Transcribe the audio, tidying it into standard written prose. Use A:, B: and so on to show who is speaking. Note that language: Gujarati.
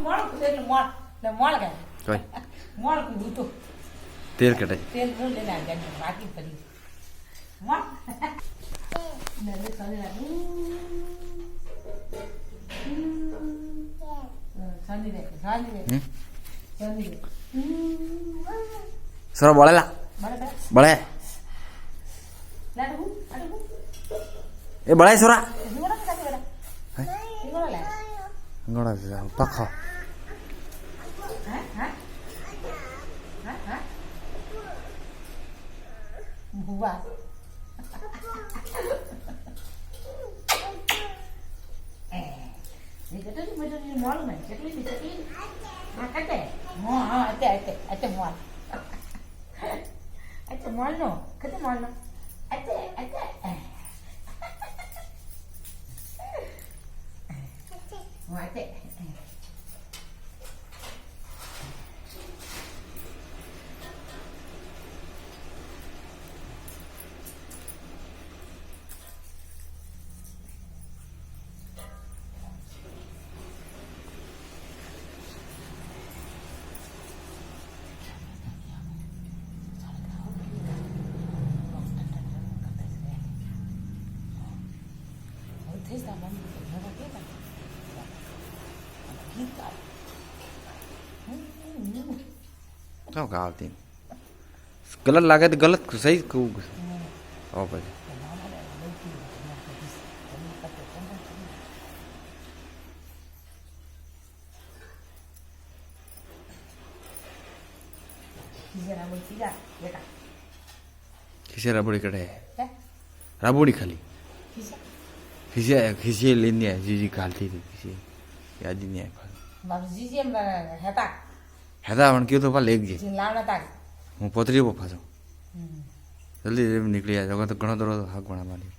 A: મોળ એટલે મોળ ને મોળ કે
B: કોઈ
A: મોળ કું તો
B: તેલ કટે
A: તેલ નો લેના ગંજ બાકી પડી મોળ ને લે સાને લાગુ સાની દે સાની દે
B: સરો બોલેલા બળે
A: લાડુ લાડુ
B: એ બળાય સોરા
A: નિવડા કાકી બેટા નિવડા લે
B: ગોળા પખો
A: હા હા હા હા બુવાนี่ก็ต้องมาดูนี่มอลมั้ยจะกลิ้นจะกลิ้นมาคัดแต่มอฮะไอ้มอลไอ้มอลเนาะคัดแต่มอลเนาะไอ้มาแต่Esta mami no la queda. Quita.
B: શું આવતી ગલત લાગે તો ગલત સહી કહું ઓ પછી ખીસે રબડી કઢે રબડી ખાલી ખીસે લઈને જીજી ખાલતી હતી ખીસે યાદ નહીં
A: Hetak.
B: હેતા પણ કીધું પા લેખ જે
A: Launa tak.
B: હું પોતરી પપ્પા છું જલ્દી નીકળી જાય તો ઘણો દરો હાક ભણા માંડી